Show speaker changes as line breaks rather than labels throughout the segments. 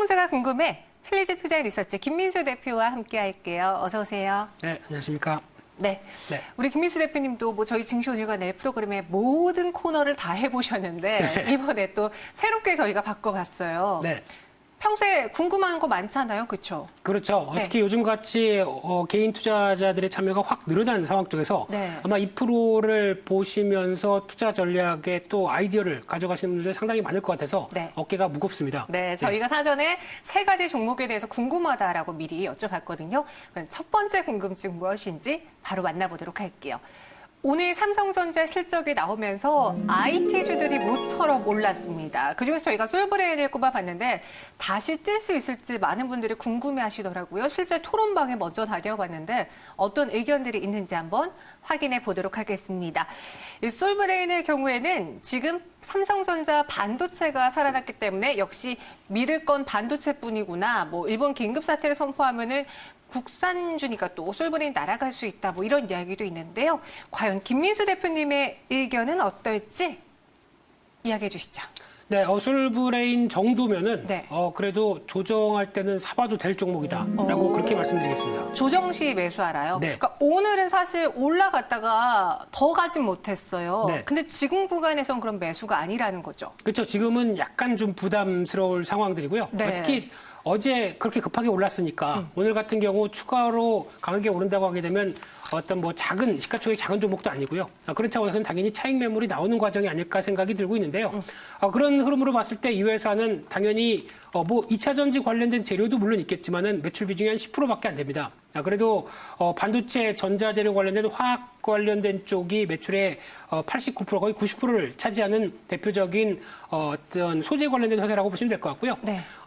삼성전자가 궁금해. 필리지 투자 리서치 김민수 대표와 함께 할게요. 어서 오세요.
네, 안녕하십니까.
네. 우리 김민수 대표님도 뭐 저희 증시오늘과 내 프로그램의 모든 코너를 다 해보셨는데 이번에 또 새롭게 저희가 바꿔봤어요.
네.
평소에 궁금한 거 많잖아요. 그렇죠?
그렇죠. 특히 요즘같이 개인 투자자들의 참여가 확 늘어나는 상황 쪽에서 아마 이 프로를 보시면서 투자 전략에 또 아이디어를 가져가시는 분들 상당히 많을 것 같아서 어깨가 무겁습니다.
네, 저희가 사전에 세 가지 종목에 대해서 궁금하다라고 미리 여쭤봤거든요. 그럼 첫 번째 궁금증 무엇인지 바로 만나보도록 할게요. 오늘 삼성전자 실적이 나오면서 IT주들이 모처럼 올랐습니다. 그중에서 저희가 솔브레인을 꼽아봤는데 다시 뜰 수 있을지 많은 분들이 궁금해하시더라고요. 실제 토론방에 먼저 다녀봤는데 어떤 의견들이 있는지 한번 확인해 보도록 하겠습니다. 이 솔브레인의 경우에는 지금 삼성전자 반도체가 살아났기 때문에 역시 믿을 건 반도체뿐이구나. 뭐 일본 긴급 사태를 선포하면은 국산주니까 또 솔브레인 날아갈 수 있다. 뭐 이런 이야기도 있는데요. 과연 김민수 대표님의 의견은 어떨지 이야기해 주시죠.
네, 솔브레인 정도면은 그래도 조정할 때는 사봐도 될 종목이다라고 그렇게 말씀드리겠습니다.
조정 시 매수하라요? 그러니까 오늘은 사실 올라갔다가 더 가진 못했어요. 근데 지금 구간에선 그런 매수가 아니라는 거죠.
그렇죠. 지금은 약간 좀 부담스러울 상황들이고요. 특히 어제 그렇게 급하게 올랐으니까 오늘 같은 경우 추가로 강하게 오른다고 하게 되면 어떤 뭐 작은 시가총액 작은 종목도 아니고요. 그런 차원에서는 당연히 차익 매물이 나오는 과정이 아닐까 생각이 들고 있는데요. 그런 흐름으로 봤을 때 이 회사는 당연히 뭐 2차 전지 관련된 재료도 물론 있겠지만은 매출 비중이 한 10%밖에 안 됩니다. 그래도 반도체, 전자재료 관련된 화학 관련된 쪽이 매출의 89% 거의 90%를 차지하는 대표적인 어떤 소재 관련된 회사라고 보시면 될 것 같고요.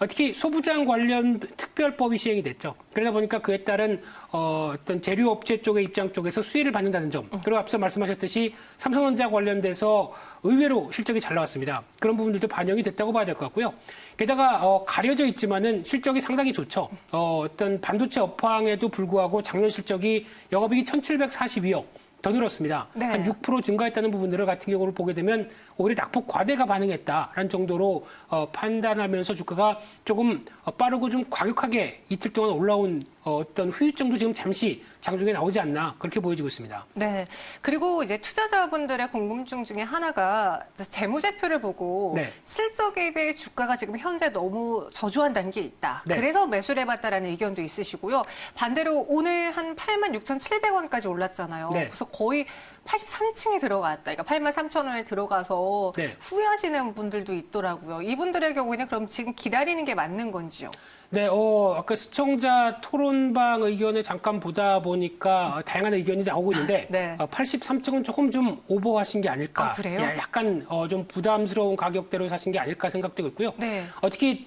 특히 소부장 관련 특별법이 시행이 됐죠. 그러다 보니까 그에 따른 어떤 재료업체 쪽의 입장 쪽에서 수혜를 받는다는 점. 그리고 앞서 말씀하셨듯이 삼성전자 관련돼서 의외로 실적이 잘 나왔습니다. 그런 부분들도 반영이 됐다고 봐야 될 것 같고요. 게다가 가려져 있지만은 실적이 상당히 좋죠. 어떤 반도체 업황에도 불구하고 작년 실적이 영업이익이 1,742억. 더 늘었습니다. 한 6% 증가했다는 부분들을 같은 경우를 보게 되면 오히려 낙폭 과대가 반응했다라는 정도로 판단하면서 주가가 조금 빠르고 좀 과격하게 이틀 동안 올라온 어떤 후유증도 지금 잠시 장중에 나오지 않나 그렇게 보여지고 있습니다.
네. 그리고 이제 투자자분들의 궁금증 중에 하나가 재무제표를 보고 실적에 비해 주가가 지금 현재 너무 저조한 단계에 있다. 그래서 매수를 해봤다라는 의견도 있으시고요. 반대로 오늘 한 86,700원까지 올랐잖아요. 그래서 거의 83층에 들어갔다. 그러니까 83,000원에 들어가서 후회하시는 분들도 있더라고요. 이분들의 경우에는 그럼 지금 기다리는 게 맞는 건지요?
네, 아까 시청자 토론방 의견을 잠깐 보다 보니까 다양한 의견이 나오고 있는데 83층은 조금 좀 오버하신 게 아닐까.
그래요?
약간 좀 부담스러운 가격대로 사신 게 아닐까 생각되고 있고요. 특히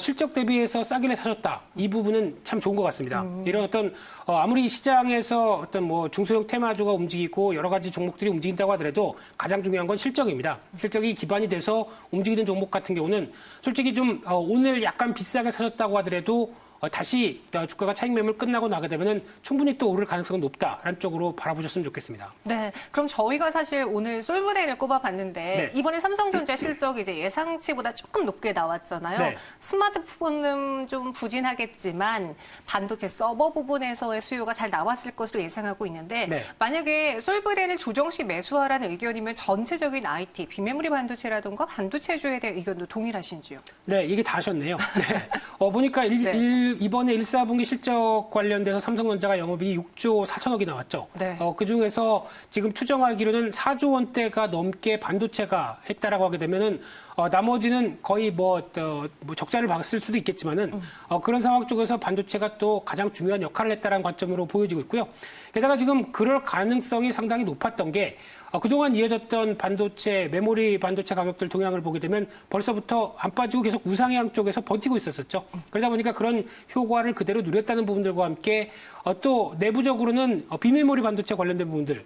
실적 대비해서 싸게 사셨다. 이 부분은 참 좋은 것 같습니다. 이런 어떤 아무리 시장에서 어떤 뭐 중소형 테마주가 움직이고 여러 가지 종목들이 움직인다고 하더라도 가장 중요한 건 실적입니다. 실적이 기반이 돼서 움직이는 종목 같은 경우는 솔직히 좀 오늘 약간 비싸게 사셨다고 하더라도 다시 주가가 차익 매물 끝나고 나게 되면은 충분히 또 오를 가능성은 높다라는 쪽으로 바라보셨으면 좋겠습니다.
네, 그럼 저희가 사실 오늘 솔브레인을 꼽아봤는데 이번에 삼성전자 실적이 이제 예상치보다 조금 높게 나왔잖아요. 스마트폰은 좀 부진하겠지만 반도체 서버 부분에서의 수요가 잘 나왔을 것으로 예상하고 있는데 만약에 솔브레인을 조정 시 매수하라는 의견이면 전체적인 IT, 비메모리 반도체라든가 반도체주에 대한 의견도 동일하신지요?
네, 이게 다 하셨네요. 보니까 이번에 1사분기 실적 관련돼서 삼성전자가 영업이익이 6조 4천억이 나왔죠. 그중에서 지금 추정하기로는 4조 원대가 넘게 반도체가 했다라고 하게 되면은 나머지는 거의 뭐 적자를 봤을 수도 있겠지만은 그런 상황 쪽에서 반도체가 또 가장 중요한 역할을 했다라는 관점으로 보여지고 있고요. 게다가 지금 그럴 가능성이 상당히 높았던 게 그동안 이어졌던 반도체, 메모리 반도체 가격들 동향을 보게 되면 벌써부터 안 빠지고 계속 우상향 쪽에서 버티고 있었었죠. 그러다 보니까 그런 효과를 그대로 누렸다는 부분들과 함께 또 내부적으로는 비메모리 반도체 관련된 부분들,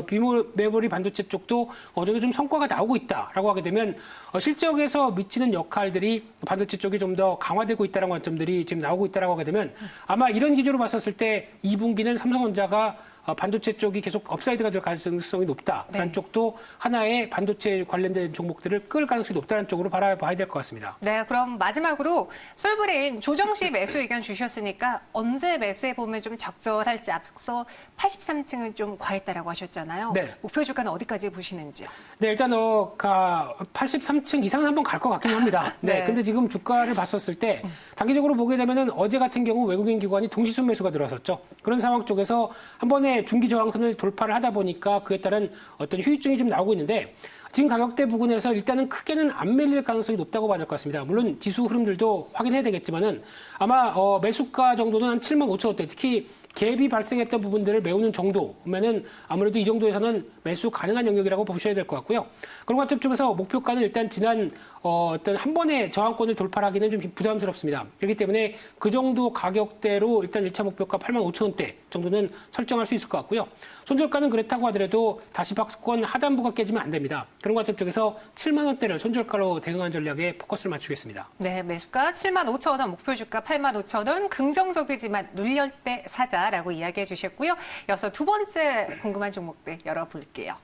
비메모리 반도체 쪽도 어느 정도 좀 성과가 나오고 있다라고 하게 되면 실적에서 미치는 역할들이 반도체 쪽이 좀 더 강화되고 있다는 관점들이 지금 나오고 있다라고 하게 되면 아마 이런 기조로 봤었을 때 2분기는 삼성전자가 반도체 쪽이 계속 업사이드가 될 가능성이 높다라는
네.
쪽도 하나의 반도체 관련된 종목들을 끌 가능성이 높다는 쪽으로 바라봐야 될 것 같습니다.
네, 그럼 마지막으로 솔브레인 조정 시 매수 의견 주셨으니까 언제 매수해 보면 좀 적절할지 앞서 83층은 좀 과했다라고 하셨잖아요.
네.
목표 주가는 어디까지 보시는지요?
네, 일단 83층 이상은 한번 갈 것 같긴 합니다. 네,
네.
근데 지금 주가를 봤었을 때 단기적으로 보게 되면은 어제 같은 경우 외국인 기관이 동시순 매수가 들어섰죠. 그런 상황 쪽에서 한 번에 중기 저항선을 돌파를 하다 보니까 그에 따른 어떤 후유증이 좀 나오고 있는데 지금 가격대 부근에서 일단은 크게는 안 밀릴 가능성이 높다고 봐야 될 것 같습니다. 물론 지수 흐름들도 확인해야 되겠지만은 아마 매수가 정도는 한 7만 5천 원대, 특히 갭이 발생했던 부분들을 메우는 정도면은 아무래도 이 정도에서는 매수 가능한 영역이라고 보셔야 될 것 같고요. 그런 관점 쪽에서 목표가는 일단 지난 어떤 한 번에 저항권을 돌파하기는 좀 부담스럽습니다. 그렇기 때문에 그 정도 가격대로 일단 1차 목표가 8만 5천 원대 정도는 설정할 수 있을 것 같고요. 손절가는 그렇다고 하더라도 다시 박스권 하단부가 깨지면 안 됩니다. 그런 관점 쪽에서 7만 원대를 손절가로 대응한 전략에 포커스를 맞추겠습니다.
네, 매수가 7만 5천 원, 목표 주가 8만 5천 원, 긍정적이지만 눌릴 때 사자라고 이야기해 주셨고요. 이어서 두 번째 궁금한 종목들 열어볼게요.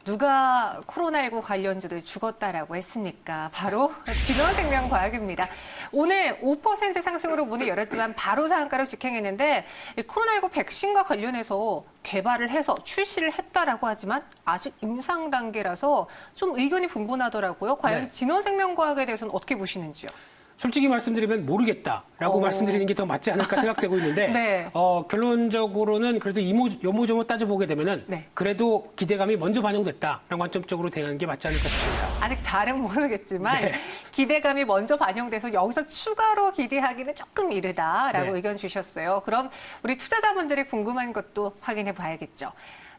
누가 코로나19 관련주들 죽었다라고 했습니까? 바로 진원생명과학입니다. 오늘 5% 상승으로 문을 열었지만 바로 상한가로 직행했는데 코로나19 백신과 관련해서 개발을 해서 출시를 했다라고 하지만 아직 임상 단계라서 좀 의견이 분분하더라고요. 과연
네.
진원생명과학에 대해서는 어떻게 보시는지요?
솔직히 말씀드리면 모르겠다라고 말씀드리는 게 더 맞지 않을까 생각되고 있는데
네.
결론적으로는 그래도 요모조모 따져보게 되면은
네.
그래도 기대감이 먼저 반영됐다라는 관점적으로 대응하는 게 맞지 않을까 싶습니다.
아직 잘은 모르겠지만
네.
기대감이 먼저 반영돼서 여기서 추가로 기대하기는 조금 이르다라고
네.
의견 주셨어요. 그럼 우리 투자자분들이 궁금한 것도 확인해 봐야겠죠.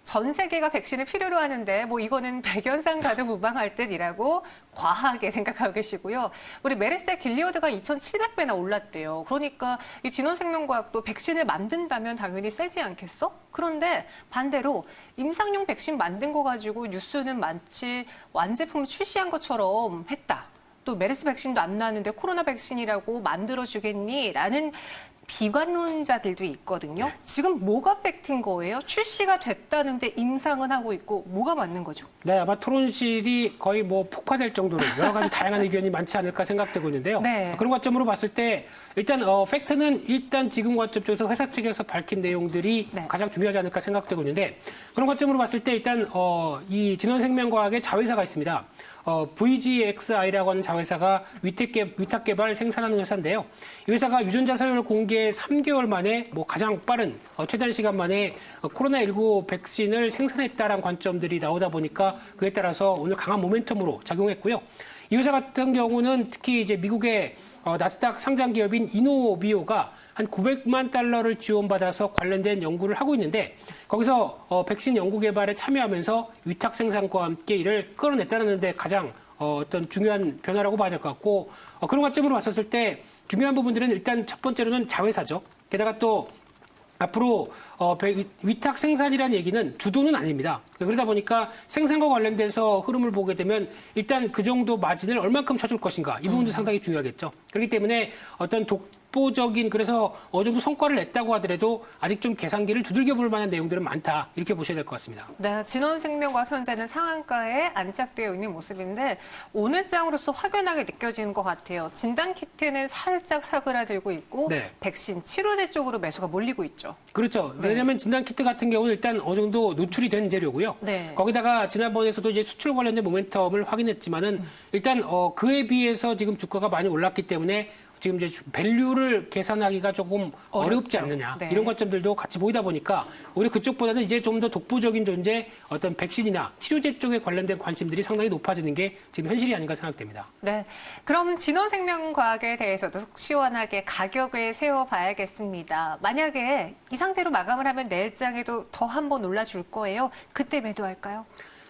전 세계가 백신을 필요로 하는데 뭐 이거는 백연상 가도 무방할 듯이라고 과하게 생각하고 계시고요. 우리 메르스대 길리오드가 2,700배나 올랐대요. 그러니까 이 진원생명과학도 백신을 만든다면 당연히 세지 않겠어? 그런데 반대로 임상용 백신 만든 거 가지고 뉴스는 많지 완제품 출시한 것처럼 했다. 또 메르스 백신도 안 나왔는데 코로나 백신이라고 만들어주겠니? 라는 비관론자들도 있거든요. 지금 뭐가 팩트인 거예요? 출시가 됐다는데 임상은 하고 있고 뭐가 맞는 거죠?
네, 아마 토론실이 거의 뭐 폭파될 정도로 여러 가지 다양한 의견이 많지 않을까 생각되고 있는데요.
네.
그런 관점으로 봤을 때 일단 팩트는 일단 지금 관점 쪽에서 회사 측에서 밝힌 내용들이
네.
가장 중요하지 않을까 생각되고 있는데 그런 관점으로 봤을 때 일단 이 진원생명과학의 자회사가 있습니다. VGXI라고 하는 자회사가 위탁 개발 생산하는 회사인데요. 이 회사가 유전자 서열 공개 3개월 만에 뭐 가장 빠른 최단 시간 만에 코로나19 백신을 생산했다라는 관점들이 나오다 보니까 그에 따라서 오늘 강한 모멘텀으로 작용했고요. 이 회사 같은 경우는 특히 이제 미국의 나스닥 상장 기업인 이노비오가 한 900만 달러를 지원받아서 관련된 연구를 하고 있는데 거기서 백신 연구 개발에 참여하면서 위탁 생산과 함께 이를 끌어냈다는 데 가장 어떤 중요한 변화라고 봐야 될 것 같고 그런 관점으로 봤었을 때 중요한 부분들은 일단 첫 번째로는 자회사죠. 게다가 또 앞으로 위탁 생산이라는 얘기는 주도는 아닙니다. 그러다 보니까 생산과 관련돼서 흐름을 보게 되면 일단 그 정도 마진을 얼만큼 쳐줄 것인가 이 부분도 상당히 중요하겠죠. 그렇기 때문에 어떤 독보적인 그래서 어느 정도 성과를 냈다고 하더라도 아직 좀 계산기를 두들겨 볼 만한 내용들은 많다 이렇게 보셔야 될 것 같습니다.
네, 진원생명과학 현재는 상한가에 안착되어 있는 모습인데 오늘 장으로서 확연하게 느껴지는 것 같아요. 진단키트는 살짝 사그라들고 있고
네.
백신 치료제 쪽으로 매수가 몰리고 있죠.
그렇죠.
네.
왜냐하면 진단키트 같은 경우는 일단 어느 정도 노출이 된 재료고요.
네.
거기다가 지난번에서도 이제 수출 관련된 모멘텀을 확인했지만은 일단 그에 비해서 지금 주가가 많이 올랐기 때문에 지금 이제 밸류를 계산하기가 조금 어렵지
어렵죠.
않느냐
네.
이런 관점들도 같이 보이다 보니까 오히려 그쪽보다는 이제 좀 더 독보적인 존재 어떤 백신이나 치료제 쪽에 관련된 관심들이 상당히 높아지는 게 지금 현실이 아닌가 생각됩니다.
네, 그럼 진원생명과학에 대해서도 속 시원하게 가격을 세워봐야겠습니다. 만약에 이 상태로 마감을 하면 내일장에도 더 한 번 올라줄 거예요. 그때 매도할까요?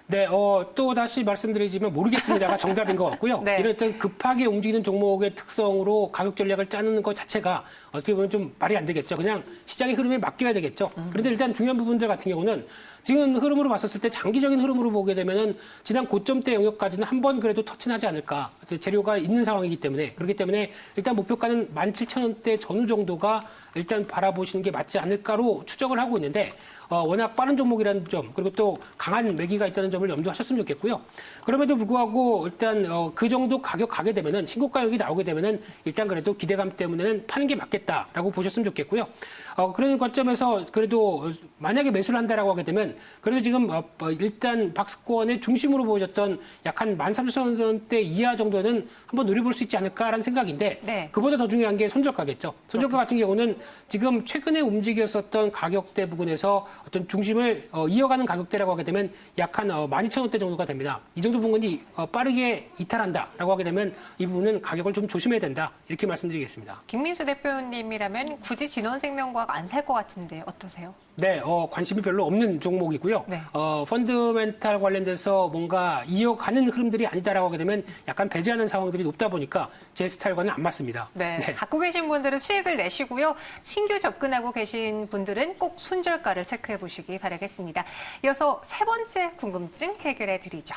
네, 또 다시 말씀드리지만 모르겠습니다가 정답인 것 같고요.
네.
이런 어떤 급하게 움직이는 종목의 특성으로 가격 전략을 짜는 것 자체가 어떻게 보면 좀 말이 안 되겠죠. 그냥 시장의 흐름에 맡겨야 되겠죠. 그런데 일단 중요한 부분들 같은 경우는 지금 흐름으로 봤었을 때 장기적인 흐름으로 보게 되면은 지난 고점대 영역까지는 한 번 그래도 터치하지 않을까. 재료가 있는 상황이기 때문에 그렇기 때문에 일단 목표가는 17,000원대 전후 정도가 일단 바라보시는 게 맞지 않을까로 추적을 하고 있는데 워낙 빠른 종목이라는 점 그리고 또 강한 매기가 있다는 점을 염두하셨으면 좋겠고요. 그럼에도 불구하고 일단 그 정도 가격 가게 되면은 신고 가격이 나오게 되면은 일단 그래도 기대감 때문에는 파는 게 맞겠다라고 보셨으면 좋겠고요. 그런 관점에서 그래도 만약에 매수를 한다라고 하게 되면 그래도 지금 일단 박스권의 중심으로 보여졌던 약 한 13,000원대 이하 정도는 한번 노려볼 수 있지 않을까라는 생각인데
네.
그보다 더 중요한 게 손절가겠죠. 손절가 같은 경우는 지금 최근에 움직였었던 가격대 부분에서 어떤 중심을 이어가는 가격대라고 하게 되면 약 한 12,000원대 정도가 됩니다. 이 정도 부분이 빠르게 이탈한다라고 하게 되면 이 부분은 가격을 좀 조심해야 된다. 이렇게 말씀드리겠습니다.
김민수 대표님이라면 굳이 진원생명과학 안 살 것 같은데 어떠세요?
네, 관심이 별로 없는 종목이고요.
네.
펀드멘탈 관련돼서 뭔가 이어가는 흐름들이 아니다라고 하게 되면 약간 배제하는 상황들이 높다 보니까 제 스타일과는 안 맞습니다.
네. 갖고 계신 분들은 수익을 내시고요. 신규 접근하고 계신 분들은 꼭 손절가를 체크해 보시기 바라겠습니다. 이어서 세 번째 궁금증 해결해 드리죠.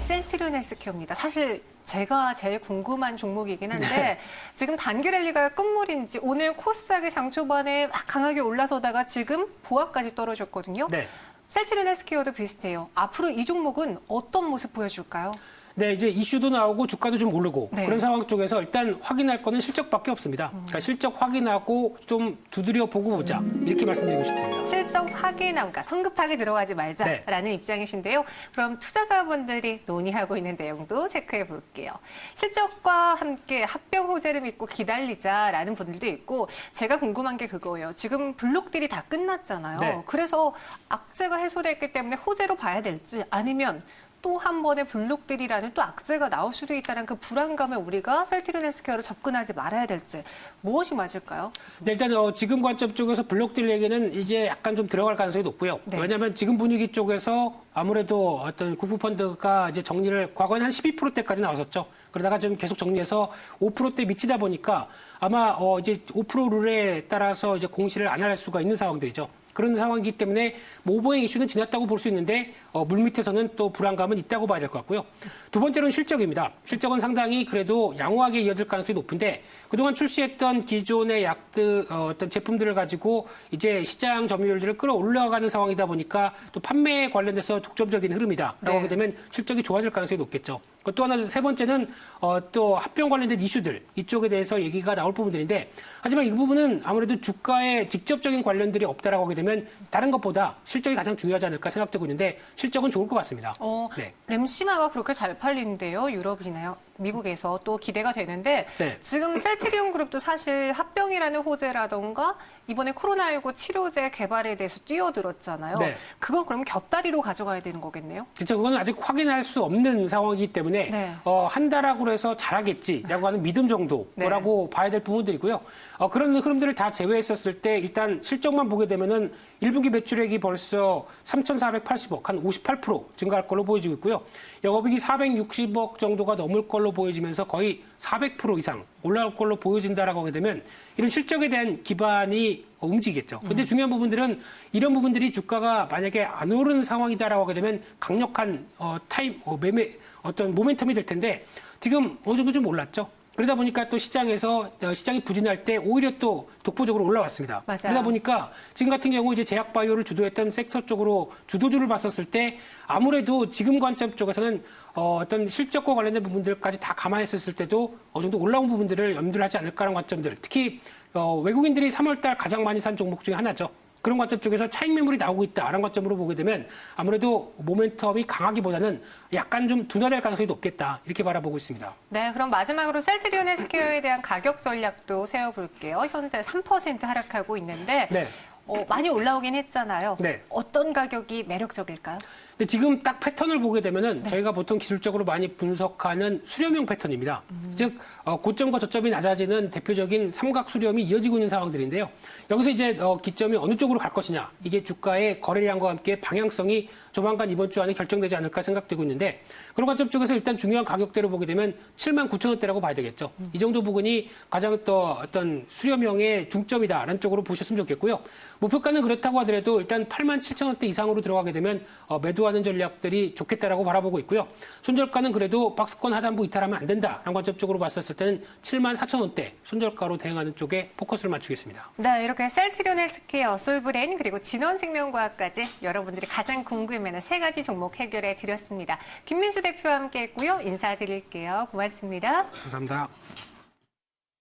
셀트리온 헬스케어입니다. 사실 제가 제일 궁금한 종목이긴 한데
네.
지금 단기 랠리가 끝물인지 오늘 코스닥이 장 초반에 막 강하게 올라서다가 지금 보합까지 떨어졌거든요.
네.
셀트리온 헬스케어도 비슷해요. 앞으로 이 종목은 어떤 모습 보여줄까요?
네, 이제 이슈도 나오고 주가도 좀 오르고
네.
그런 상황 쪽에서 일단 확인할 거는 실적밖에 없습니다. 그러니까 실적 확인하고 좀 두드려 보고 보자 이렇게 말씀드리고 싶습니다.
실적 확인함, 그러니까 성급하게 들어가지 말자라는 입장이신데요. 그럼 투자자분들이 논의하고 있는 내용도 체크해 볼게요. 실적과 함께 합병 호재를 믿고 기다리자라는 분들도 있고 제가 궁금한 게 그거예요. 지금 블록딜이 다 끝났잖아요.
네.
그래서 악재가 해소됐기 때문에 호재로 봐야 될지 아니면 또 한 번의 블록딜이라는 또 악재가 나올 수도 있다는 그 불안감에 우리가 셀트리온 헬스케어로 접근하지 말아야 될지 무엇이 맞을까요?
네, 일단 지금 관점 쪽에서 블록딜 얘기는 이제 약간 좀 들어갈 가능성이 높고요.
네.
왜냐하면 지금 분위기 쪽에서 아무래도 어떤 국부펀드가 이제 정리를 과거에는 한 12%대까지 나왔었죠. 그러다가 좀 계속 정리해서 5%대 미치다 보니까 아마 이제 5% 룰에 따라서 이제 공시를 안 할 수가 있는 상황들이죠. 그런 상황이기 때문에 뭐 오버행 이슈는 지났다고 볼 수 있는데 물밑에서는 또 불안감은 있다고 봐야 될 것 같고요. 두 번째로는 실적입니다. 실적은 상당히 그래도 양호하게 이어질 가능성이 높은데 그동안 출시했던 기존의 약들 어떤 제품들을 가지고 이제 시장 점유율들을 끌어올려가는 상황이다 보니까 또 판매에 관련돼서 독점적인 흐름이다라고
네.
하게 되면 실적이 좋아질 가능성이 높겠죠. 또 하나 세 번째는 또 합병 관련된 이슈들 이쪽에 대해서 얘기가 나올 부분들인데 하지만 이 부분은 아무래도 주가에 직접적인 관련들이 없다라고 하게 되면 다른 것보다 실적이 가장 중요하지 않을까 생각되고 있는데 실적은 좋을 것 같습니다. 네.
램시마가 그렇게 잘 팔리는데요. 유럽이나요? 미국에서 또 기대가 되는데
네.
지금 셀트리온 그룹도 사실 합병이라는 호재라던가 이번에 코로나19 치료제 개발에 대해서 뛰어들었잖아요.
네.
그건 그럼 곁다리로 가져가야 되는 거겠네요?
그렇죠. 그건 아직 확인할 수 없는 상황이기 때문에
네.
한다라고 해서 잘하겠지라고 하는 믿음 정도라고 봐야 될 부분들이고요. 그런 흐름들을 다 제외했었을 때 일단 실적만 보게 되면은 1분기 매출액이 벌써 3,480억, 한 58% 증가할 걸로 보여지고 있고요. 영업이익이 460억 정도가 넘을 걸로 보여지면서 거의 400% 이상 올라올 걸로 보여진다라고 하게 되면 이런 실적에 대한 기반이 움직이겠죠. 근데 중요한 부분들은 이런 부분들이 주가가 만약에 안 오르는 상황이다라고 하게 되면 강력한 매매 어떤 모멘텀이 될 텐데 지금 어느 정도 좀 올랐죠. 그러다 보니까 또 시장이 부진할 때 오히려 또 독보적으로 올라왔습니다.
맞아요.
그러다 보니까 지금 같은 경우 이제 제약 바이오를 주도했던 섹터 쪽으로 주도주를 봤었을 때 아무래도 지금 관점 쪽에서는 어떤 실적과 관련된 부분들까지 다 감안했었을 때도 어느 정도 올라온 부분들을 염두를 하지 않을까라는 관점들. 특히 외국인들이 3월달 가장 많이 산 종목 중에 하나죠. 그런 관점 쪽에서 차익 매물이 나오고 있다라는 관점으로 보게 되면 아무래도 모멘텀이 강하기보다는 약간 좀 둔화될 가능성이 높겠다 이렇게 바라보고 있습니다.
네, 그럼 마지막으로 셀트리온 헬스케어에 대한 가격 전략도 세워볼게요. 현재 3% 하락하고 있는데
네.
많이 올라오긴 했잖아요.
네.
어떤 가격이 매력적일까요?
근데 지금 딱 패턴을 보게 되면은 저희가 보통 기술적으로 많이 분석하는 수렴형 패턴입니다. 즉 고점과 저점이 낮아지는 대표적인 삼각 수렴이 이어지고 있는 상황들인데요. 여기서 이제 기점이 어느 쪽으로 갈 것이냐, 이게 주가의 거래량과 함께 방향성이 조만간 이번 주 안에 결정되지 않을까 생각되고 있는데, 그런 관점 쪽에서 일단 중요한 가격대로 보게 되면 79,000원대라고 봐야 되겠죠. 이 정도 부분이 가장 또 어떤 수렴형의 중점이다라는 쪽으로 보셨으면 좋겠고요. 목표가는 그렇다고 하더라도 일단 87,000원대 이상으로 들어가게 되면 매도하는 전략들이 좋겠다라고 바라보고 있고요. 손절가는 그래도 박스권 하단부 이탈하면 안 된다라는 관점 쪽으로 봤었을 때는 74,000원대 손절가로 대응하는 쪽에 포커스를 맞추겠습니다.
네, 이렇게 셀트리온 헬스케어, 솔브레인, 그리고 진원생명과학까지 여러분들이 가장 궁금해하는 세 가지 종목 해결해 드렸습니다. 김민수 대표와 함께 했고요. 인사드릴게요. 고맙습니다.
감사합니다.